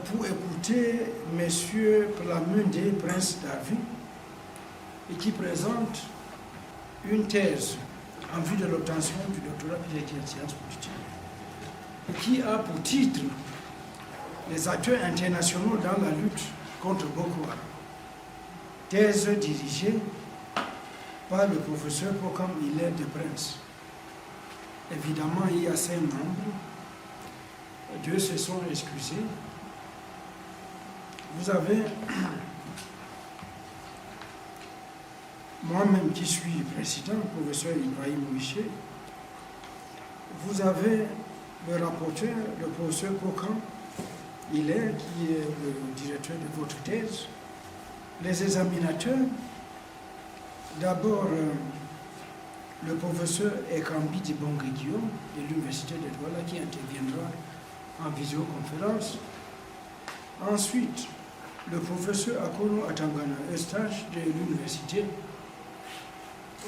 pour écouter M. Plamundé, Prince David, et qui présente une thèse en vue de l'obtention du doctorat PhD en sciences politiques, et qui a pour titre les acteurs internationaux dans la lutte contre Boko Haram. Thèse dirigée par le professeur Pokam Hilaire de Prince. Évidemment, il y a 5 membres. Dieu se sont excusés. Vous avez moi-même qui suis président, le professeur Ibrahim Miché. Vous avez le rapporteur, le professeur Pokam Hilaire, qui est le directeur de votre thèse. Les examinateurs, d'abord le professeur Ekambi Dibongue Guillaume de l'Université de Douala qui interviendra en visioconférence. Ensuite, le professeur Akono Atangana Eustache de l'Université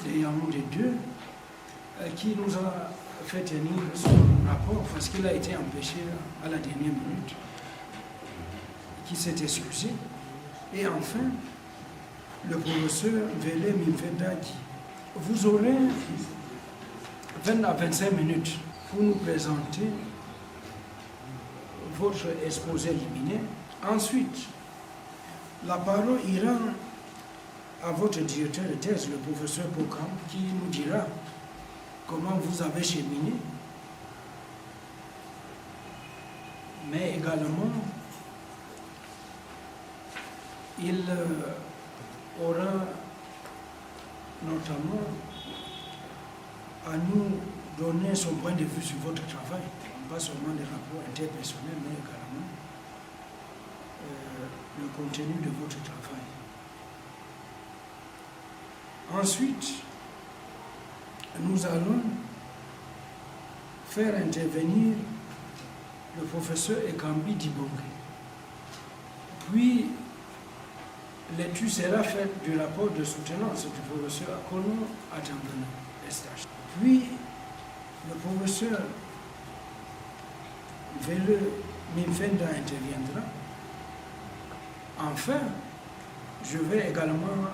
de Yaoundé 2 qui nous a fait tenir son rapport parce qu'il a été empêché à la dernière minute, qui s'est excusé. Et enfin, le professeur Vélé Mimfendaki. Vous aurez 20 à 25 minutes pour nous présenter votre exposé éliminé. Ensuite, la parole ira à votre directeur de thèse, le professeur Pokam, qui nous dira comment vous avez cheminé, mais également il aura notamment à nous donner son point de vue sur votre travail, pas seulement les rapports interpersonnels, mais également le contenu de votre travail. Ensuite, nous allons faire intervenir le professeur Ekambi Dibongue. Puis, l'étude sera faite du rapport de soutenance du professeur Akono Atangana Eustache. Puis, le professeur Vele Mimfenda interviendra. Enfin, je vais également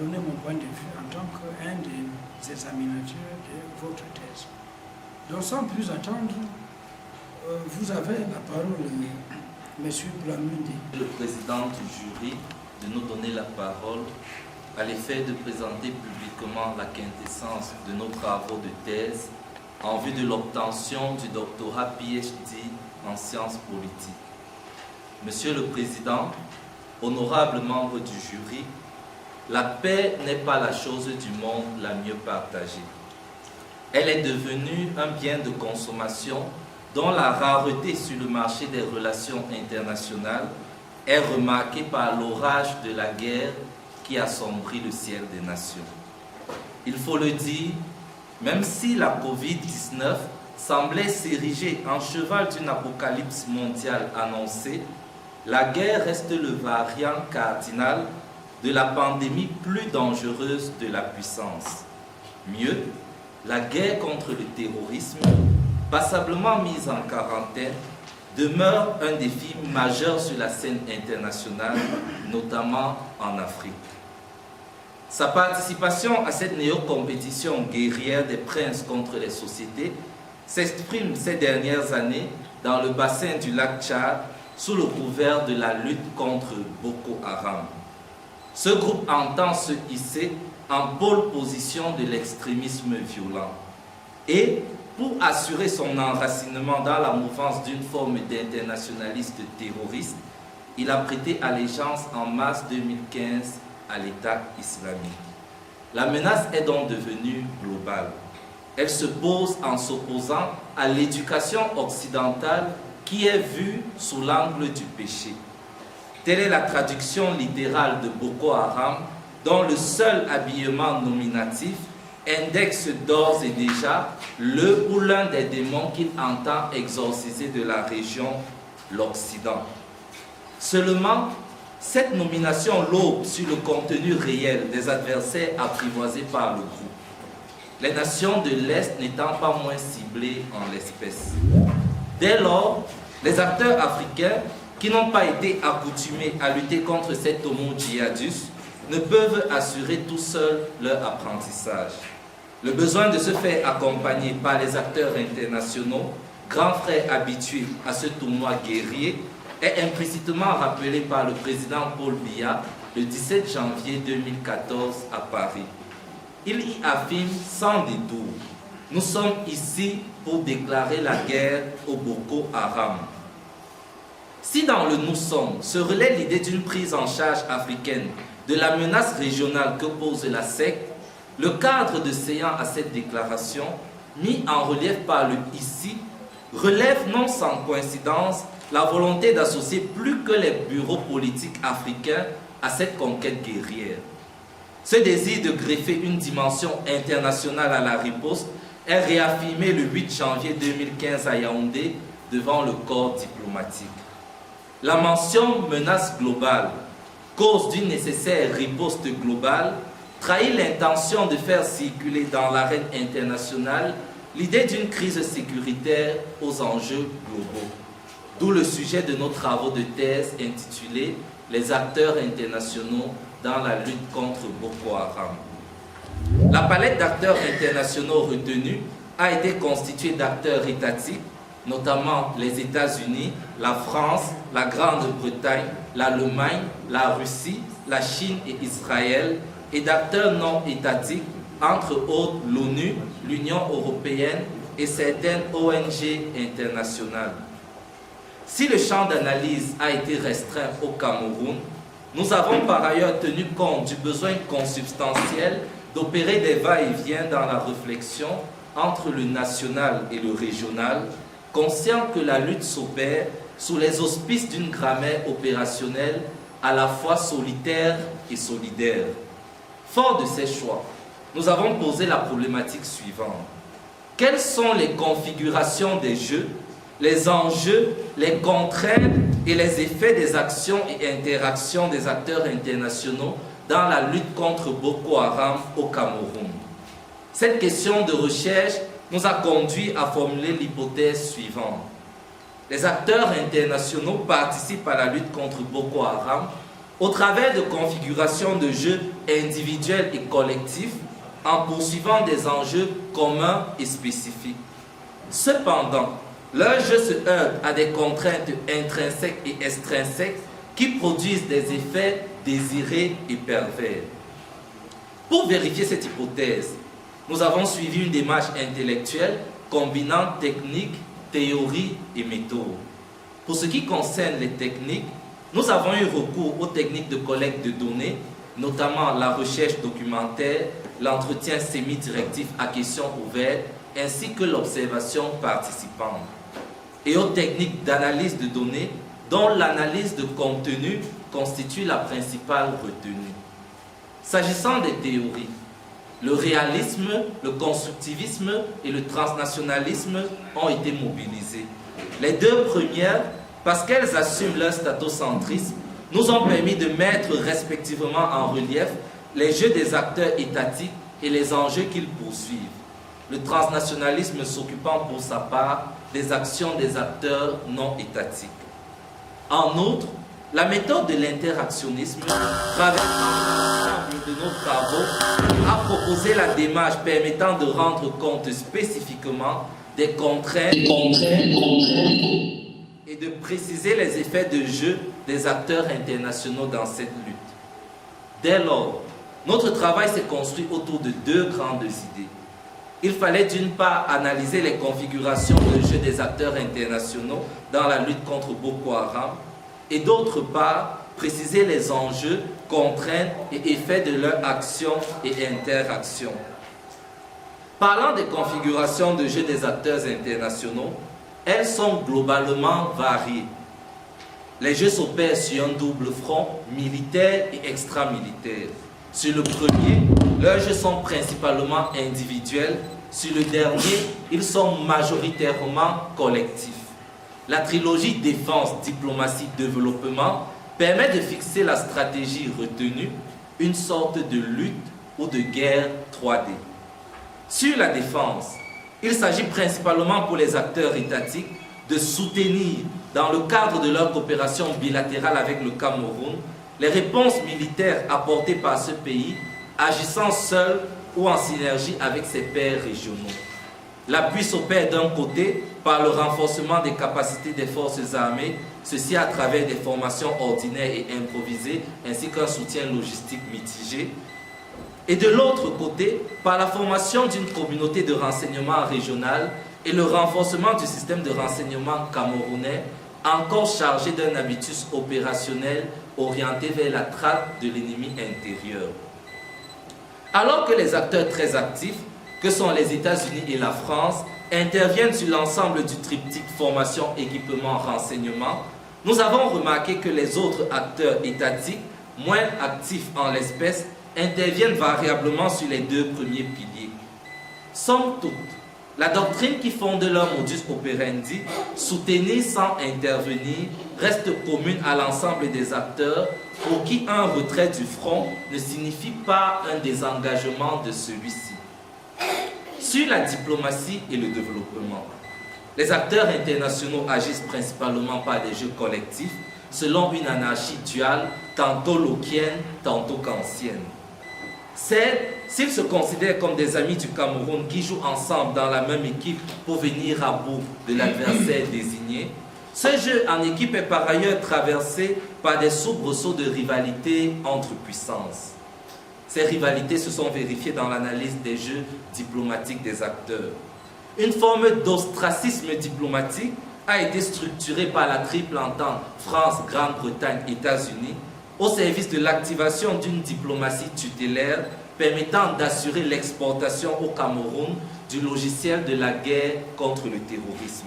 donner mon point de vue en tant qu'un des examinateurs de votre thèse. Donc, sans plus attendre, vous avez la parole, M. Plamundé. Le président du jury de nous donner la parole à l'effet de présenter publiquement la quintessence de nos travaux de thèse en vue de l'obtention du doctorat PhD en sciences politiques. Monsieur le Président, honorables membres du jury, la paix n'est pas la chose du monde la mieux partagée. Elle est devenue un bien de consommation dont la rareté sur le marché des relations internationales est remarquée par l'orage de la guerre qui assombrit le ciel des nations. Il faut le dire, même si la Covid-19 semblait s'ériger en cheval d'une apocalypse mondiale annoncée, la guerre reste le variant cardinal de la pandémie plus dangereuse de la puissance. Mieux, la guerre contre le terrorisme, passablement mise en quarantaine, demeure un défi majeur sur la scène internationale, notamment en Afrique. Sa participation à cette néo-compétition guerrière des princes contre les sociétés s'exprime ces dernières années dans le bassin du lac Tchad sous le couvert de la lutte contre Boko Haram. Ce groupe entend se hisser en pôle position de l'extrémisme violent. Et pour assurer son enracinement dans la mouvance d'une forme d'internationaliste terroriste, il a prêté allégeance en mars 2015 à l'État islamique. La menace est donc devenue globale. Elle se pose en s'opposant à l'éducation occidentale qui est vue sous l'angle du péché. Telle est la traduction littérale de Boko Haram, dont le seul habillement nominatif indexe d'ores et déjà le ou l'un des démons qu'il entend exorciser de la région, l'Occident. Seulement, cette nomination l'aube sur le contenu réel des adversaires apprivoisés par le groupe, les nations de l'Est n'étant pas moins ciblées en l'espèce. Dès lors, les acteurs africains qui n'ont pas été accoutumés à lutter contre cet homo djihadus ne peuvent assurer tout seuls leur apprentissage. Le besoin de se faire accompagner par les acteurs internationaux, grands frères habitués à ce tournoi guerrier, est implicitement rappelé par le président Paul Biya le 17 janvier 2014 à Paris. Il y affirme sans détour: nous sommes ici pour déclarer la guerre au Boko Haram. Si dans le nous sommes se relaie l'idée d'une prise en charge africaine de la menace régionale que pose la secte, le cadre de séant à cette déclaration, mis en relief par le ici, relève non sans coïncidence la volonté d'associer plus que les bureaux politiques africains à cette conquête guerrière. Ce désir de greffer une dimension internationale à la riposte est réaffirmé le 8 janvier 2015 à Yaoundé devant le corps diplomatique. La mention menace globale, cause d'une nécessaire riposte globale, trahit l'intention de faire circuler dans l'arène internationale l'idée d'une crise sécuritaire aux enjeux globaux. D'où le sujet de nos travaux de thèse intitulé « Les acteurs internationaux dans la lutte contre Boko Haram ». La palette d'acteurs internationaux retenus a été constituée d'acteurs étatiques, notamment les États-Unis, la France, la Grande-Bretagne, l'Allemagne, la Russie, la Chine et Israël, et d'acteurs non étatiques, entre autres l'ONU, l'Union européenne et certaines ONG internationales. Si le champ d'analyse a été restreint au Cameroun, nous avons par ailleurs tenu compte du besoin consubstantiel d'opérer des va-et-vient dans la réflexion entre le national et le régional, conscient que la lutte s'opère sous les auspices d'une grammaire opérationnelle à la fois solitaire et solidaire. Fort de ces choix, nous avons posé la problématique suivante. Quelles sont les configurations des jeux, les enjeux, les contraintes et les effets des actions et interactions des acteurs internationaux dans la lutte contre Boko Haram au Cameroun? Cette question de recherche nous a conduit à formuler l'hypothèse suivante. Les acteurs internationaux participent à la lutte contre Boko Haram au travers de configurations de jeux individuels et collectifs en poursuivant des enjeux communs et spécifiques. Cependant, leurs jeux se heurtent à des contraintes intrinsèques et extrinsèques qui produisent des effets désirés et pervers. Pour vérifier cette hypothèse, nous avons suivi une démarche intellectuelle combinant technique, théorie et méthode. Pour ce qui concerne les techniques, nous avons eu recours aux techniques de collecte de données, notamment la recherche documentaire, l'entretien semi-directif à questions ouvertes, ainsi que l'observation participante, et aux techniques d'analyse de données, dont l'analyse de contenu constitue la principale retenue. S'agissant des théories, le réalisme, le constructivisme et le transnationalisme ont été mobilisés. Les deux premières, parce qu'elles assument leur statocentrisme, nous ont permis de mettre respectivement en relief les jeux des acteurs étatiques et les enjeux qu'ils poursuivent. Le transnationalisme s'occupant pour sa part des actions des acteurs non étatiques. En outre, la méthode de l'interactionnisme, travers l'ensemble de nos travaux, a proposé la démarche permettant de rendre compte spécifiquement des contraintes et de préciser les effets de jeu des acteurs internationaux dans cette lutte. Dès lors, notre travail s'est construit autour de deux grandes idées. Il fallait d'une part analyser les configurations de jeu des acteurs internationaux dans la lutte contre Boko Haram et d'autre part préciser les enjeux, contraintes et effets de leur action et interaction. Parlant des configurations de jeu des acteurs internationaux, elles sont globalement variées. Les jeux s'opèrent sur un double front, militaire et extramilitaire. Sur le premier, leurs jeux sont principalement individuels. Sur le dernier, ils sont majoritairement collectifs. La trilogie défense, diplomatie, développement permet de fixer la stratégie retenue, une sorte de lutte ou de guerre 3D. Sur la défense, il s'agit principalement pour les acteurs étatiques de soutenir, dans le cadre de leur coopération bilatérale avec le Cameroun, les réponses militaires apportées par ce pays, agissant seul ou en synergie avec ses pairs régionaux. L'appui s'opère d'un côté par le renforcement des capacités des forces armées, ceci à travers des formations ordinaires et improvisées, ainsi qu'un soutien logistique mitigé, et de l'autre côté par la formation d'une communauté de renseignement régionale et le renforcement du système de renseignement camerounais, encore chargé d'un habitus opérationnel orienté vers la traque de l'ennemi intérieur. Alors que les acteurs très actifs, que sont les États-Unis et la France, interviennent sur l'ensemble du triptyque formation, équipement, renseignement, nous avons remarqué que les autres acteurs étatiques, moins actifs en l'espèce, interviennent variablement sur les deux premiers piliers. Somme toute, la doctrine qui fonde leur modus operandi, soutenir sans intervenir, reste commune à l'ensemble des acteurs pour qui un retrait du front ne signifie pas un désengagement de celui-ci. Sur la diplomatie et le développement, les acteurs internationaux agissent principalement par des jeux collectifs selon une anarchie duale, tantôt lockienne, tantôt kantienne. S'ils se considèrent comme des amis du Cameroun qui jouent ensemble dans la même équipe pour venir à bout de l'adversaire désigné, ce jeu en équipe est par ailleurs traversé par des soubresauts de rivalité entre puissances. Ces rivalités se sont vérifiées dans l'analyse des jeux diplomatiques des acteurs. Une forme d'ostracisme diplomatique a été structurée par la triple entente France, Grande-Bretagne, États-Unis au service de l'activation d'une diplomatie tutélaire permettant d'assurer l'exportation au Cameroun du logiciel de la guerre contre le terrorisme.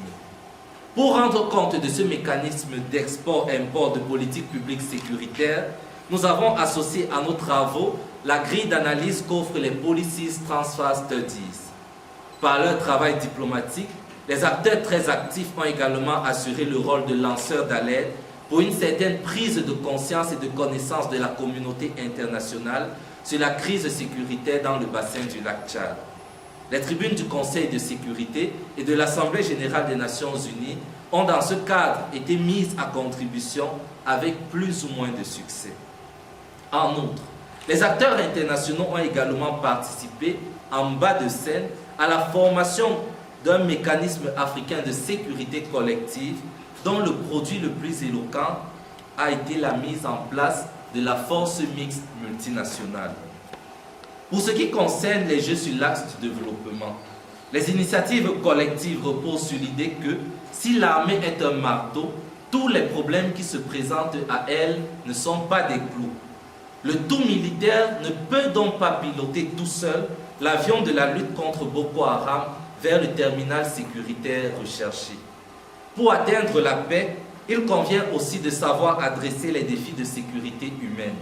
Pour rendre compte de ce mécanisme d'export-import de politique publique sécuritaire, nous avons associé à nos travaux la grille d'analyse qu'offrent les Policies Transfer Studies. Par leur travail diplomatique, les acteurs très actifs ont également assuré le rôle de lanceurs d'alerte pour une certaine prise de conscience et de connaissance de la communauté internationale sur la crise sécuritaire dans le bassin du lac Tchad. Les tribunes du Conseil de sécurité et de l'Assemblée générale des Nations unies ont dans ce cadre été mises à contribution avec plus ou moins de succès. En outre, les acteurs internationaux ont également participé en bas de scène à la formation d'un mécanisme africain de sécurité collective dont le produit le plus éloquent a été la mise en place de la force mixte multinationale. Pour ce qui concerne les jeux sur l'axe du développement, les initiatives collectives reposent sur l'idée que si l'armée est un marteau, tous les problèmes qui se présentent à elle ne sont pas des clous. Le tout militaire ne peut donc pas piloter tout seul l'avion de la lutte contre Boko Haram vers le terminal sécuritaire recherché. Pour atteindre la paix, il convient aussi de savoir adresser les défis de sécurité humaine.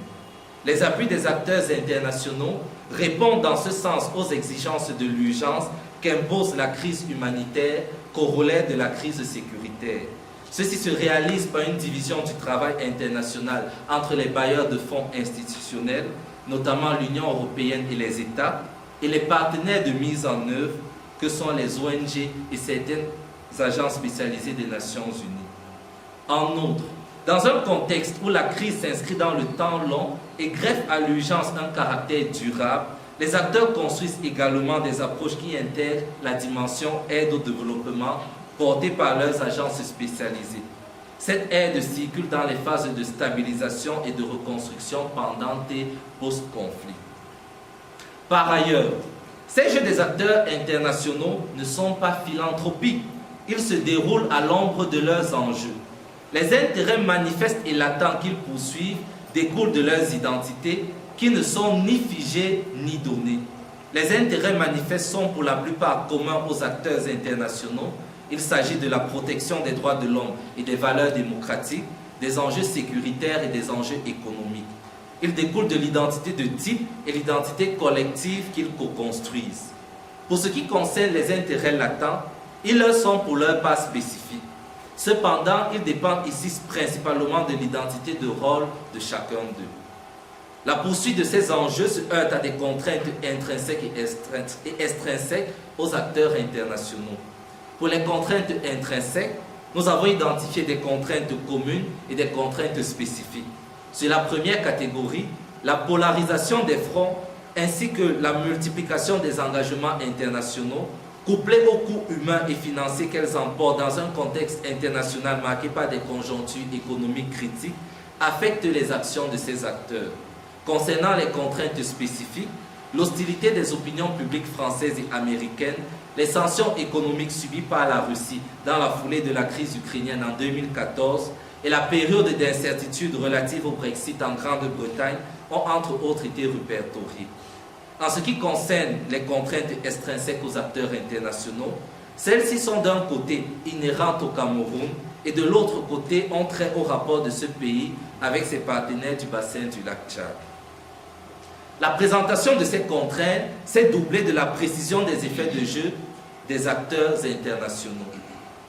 Les appuis des acteurs internationaux répondent dans ce sens aux exigences de l'urgence qu'impose la crise humanitaire, corollaire de la crise sécuritaire. Ceci se réalise par une division du travail international entre les bailleurs de fonds institutionnels, notamment l'Union européenne et les États, et les partenaires de mise en œuvre que sont les ONG et certaines agences spécialisées des Nations Unies. En outre, dans un contexte où la crise s'inscrit dans le temps long et greffe à l'urgence un caractère durable, les acteurs construisent également des approches qui intègrent la dimension aide au développement portée par leurs agences spécialisées. Cette aide circule dans les phases de stabilisation et de reconstruction pendantes et post-conflit. Par ailleurs, ces jeux des acteurs internationaux ne sont pas philanthropiques. Ils se déroulent à l'ombre de leurs enjeux. Les intérêts manifestes et latents qu'ils poursuivent découlent de leurs identités qui ne sont ni figées ni données. Les intérêts manifestes sont pour la plupart communs aux acteurs internationaux. Il s'agit de la protection des droits de l'homme et des valeurs démocratiques, des enjeux sécuritaires et des enjeux économiques. Ils découlent de l'identité de type et l'identité collective qu'ils co-construisent. Pour ce qui concerne les intérêts latents, ils leur sont pour leur part spécifiques. Cependant, ils dépendent ici principalement de l'identité de rôle de chacun d'eux. La poursuite de ces enjeux se heurte à des contraintes intrinsèques et extrinsèques aux acteurs internationaux. Pour les contraintes intrinsèques, nous avons identifié des contraintes communes et des contraintes spécifiques. Sur la première catégorie, la polarisation des fronts ainsi que la multiplication des engagements internationaux, couplés aux coûts humains et financiers qu'elles emportent dans un contexte international marqué par des conjonctures économiques critiques, affectent les actions de ces acteurs. Concernant les contraintes spécifiques, l'hostilité des opinions publiques françaises et américaines, les sanctions économiques subies par la Russie dans la foulée de la crise ukrainienne en 2014 et la période d'incertitude relative au Brexit en Grande-Bretagne ont entre autres été répertoriées. En ce qui concerne les contraintes extrinsèques aux acteurs internationaux, celles-ci sont d'un côté inhérentes au Cameroun et de l'autre côté ont trait au rapport de ce pays avec ses partenaires du bassin du lac Tchad. La présentation de ces contraintes s'est doublée de la précision des effets de jeu des acteurs internationaux.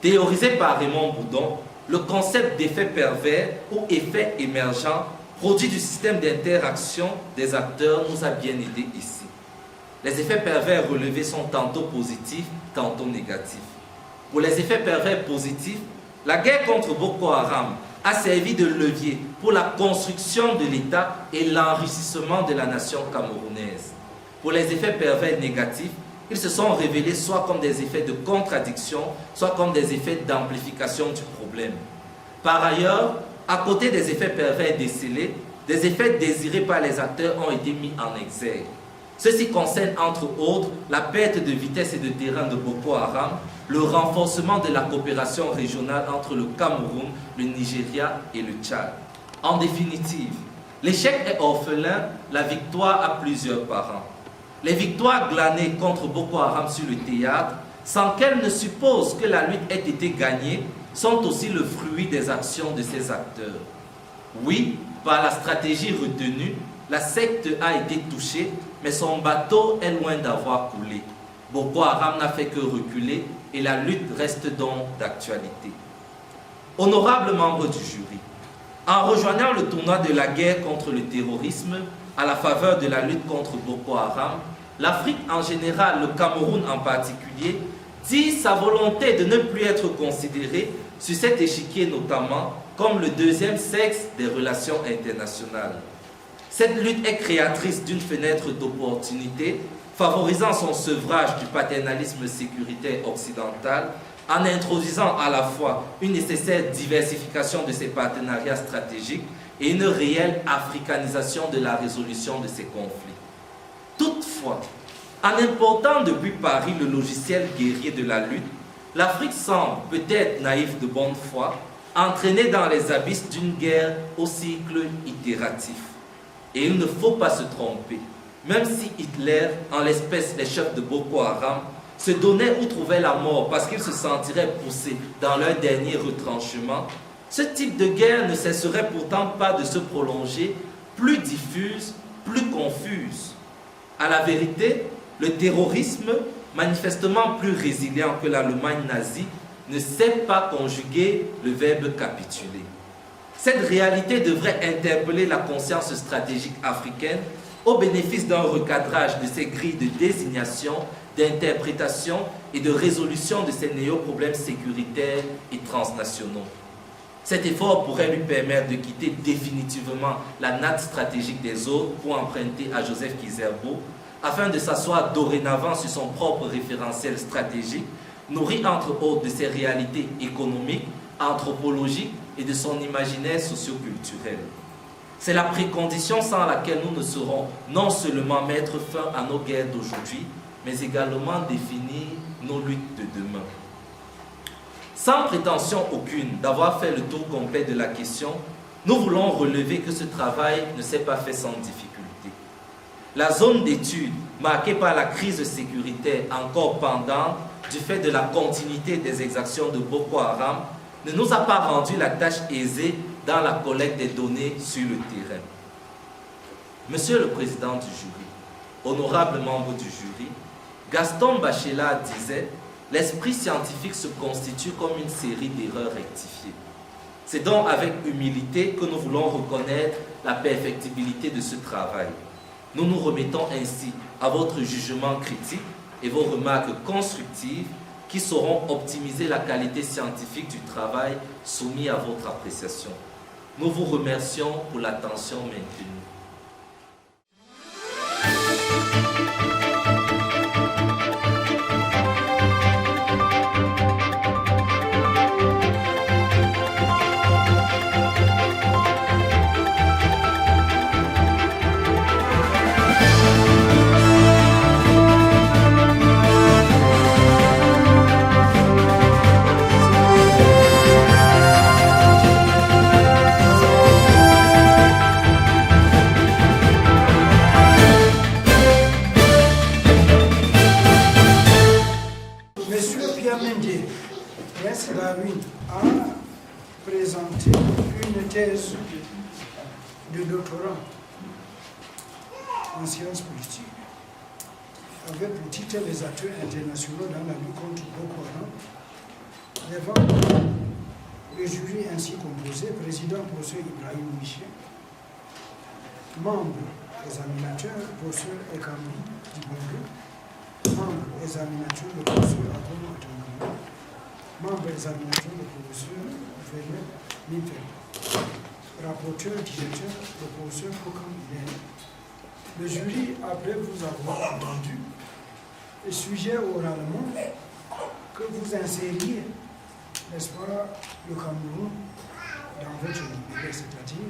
Théorisé par Raymond Boudon, le concept d'effet pervers ou effet émergent, produit du système d'interaction des acteurs, nous a bien aidés ici. Les effets pervers relevés sont tantôt positifs, tantôt négatifs. Pour les effets pervers positifs, la guerre contre Boko Haram a servi de levier pour la construction de l'État et l'enrichissement de la nation camerounaise. Pour les effets pervers négatifs, ils se sont révélés soit comme des effets de contradiction, soit comme des effets d'amplification du problème. Par ailleurs, à côté des effets pervers décelés, des effets désirés par les acteurs ont été mis en exergue. Ceci concerne entre autres la perte de vitesse et de terrain de Boko Haram, le renforcement de la coopération régionale entre le Cameroun, le Nigeria et le Tchad. En définitive, l'échec est orphelin, la victoire a plusieurs parents. Les victoires glanées contre Boko Haram sur le théâtre, sans qu'elles ne supposent que la lutte ait été gagnée, sont aussi le fruit des actions de ces acteurs. Oui, par la stratégie retenue, la secte a été touchée, mais son bateau est loin d'avoir coulé. Boko Haram n'a fait que reculer et la lutte reste donc d'actualité. Honorables membres du jury, en rejoignant le tournoi de la guerre contre le terrorisme à la faveur de la lutte contre Boko Haram, l'Afrique en général, le Cameroun en particulier, dit sa volonté de ne plus être considéré sur cet échiquier notamment comme le deuxième sexe des relations internationales. Cette lutte est créatrice d'une fenêtre d'opportunité, favorisant son sevrage du paternalisme sécuritaire occidental, en introduisant à la fois une nécessaire diversification de ses partenariats stratégiques et une réelle africanisation de la résolution de ces conflits. Toutefois, en important depuis Paris le logiciel guerrier de la lutte, l'Afrique semble, peut-être naïve de bonne foi, entraînée dans les abysses d'une guerre au cycle itératif. Et il ne faut pas se tromper, même si Hitler, en l'espèce les chefs de Boko Haram, se donnaient ou trouvaient la mort parce qu'ils se sentiraient poussés dans leur dernier retranchement, ce type de guerre ne cesserait pourtant pas de se prolonger, plus diffuse, plus confuse. À la vérité, le terrorisme, manifestement plus résilient que l'Allemagne nazie, ne sait pas conjuguer le verbe capituler. Cette réalité devrait interpeller la conscience stratégique africaine au bénéfice d'un recadrage de ces grilles de désignation, d'interprétation et de résolution de ces néo-problèmes sécuritaires et transnationaux. Cet effort pourrait lui permettre de quitter définitivement la natte stratégique des autres pour emprunter à Joseph Kizerbo, afin de s'asseoir dorénavant sur son propre référentiel stratégique, nourri entre autres de ses réalités économiques, anthropologiques et de son imaginaire socio-culturel. C'est la précondition sans laquelle nous ne saurons non seulement mettre fin à nos guerres d'aujourd'hui, mais également définir nos luttes de demain. Sans prétention aucune d'avoir fait le tour complet de la question, nous voulons relever que ce travail ne s'est pas fait sans difficulté. La zone d'étude, marquée par la crise sécuritaire encore pendante du fait de la continuité des exactions de Boko Haram, ne nous a pas rendu la tâche aisée dans la collecte des données sur le terrain. Monsieur le Président du jury, honorables membres du jury, Gaston Bachelard disait « L'esprit scientifique se constitue comme une série d'erreurs rectifiées ». C'est donc avec humilité que nous voulons reconnaître la perfectibilité de ce travail. Nous nous remettons ainsi à votre jugement critique et vos remarques constructives qui sauront optimiser la qualité scientifique du travail soumis à votre appréciation. Nous vous remercions pour l'attention maintenue. Monsieur Pierre Mendy, Prince Darwin, a présenté une thèse de doctorat en sciences politiques avec le titre Les acteurs internationaux dans la lutte contre Boko Haram. Devant le jury ainsi composé, président professeur Ibrahim Michel, membre examinateur professeur Ekambi Dibongo, membre examinateur le professeur Akono Atangana, membre examinateur le professeur Félix Mifel, rapporteur directeur le professeur Fokam Hélène. Le jury, après vous avoir entendu, sujet oralement que vous insériez, n'est-ce pas, le Cameroun dans votre libéré, c'est-à-dire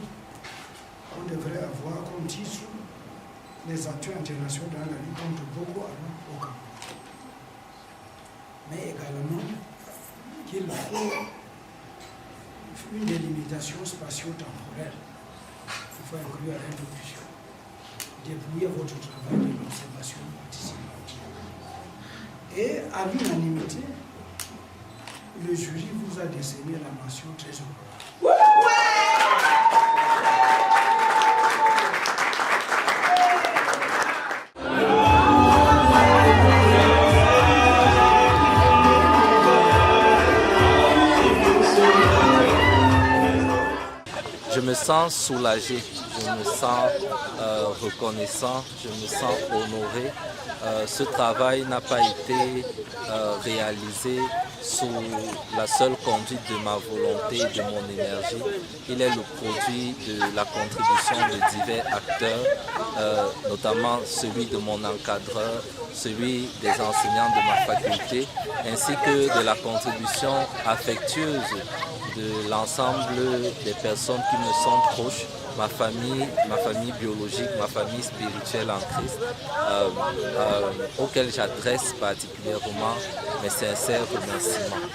on devrait avoir comme titre les acteurs internationaux dans la lutte contre Boko Haram au Cameroun. Mais également qu'il faut une délimitation spatio-temporelle. Il faut inclure à l'introduction. Dépouiller votre travail de l'observation participative. Et à l'unanimité, le jury vous a décerné la mention très honorable. Je me sens soulagé, je me sens reconnaissant, je me sens honoré. Ce travail n'a pas été réalisé sous la seule conduite de ma volonté et de mon énergie. Il est le produit de la contribution de divers acteurs, notamment celui de mon encadreur, celui des enseignants de ma faculté, ainsi que de la contribution affectueuse de l'ensemble des personnes qui me sont proches, ma famille biologique, ma famille spirituelle en Christ, auxquelles j'adresse particulièrement mes sincères remerciements.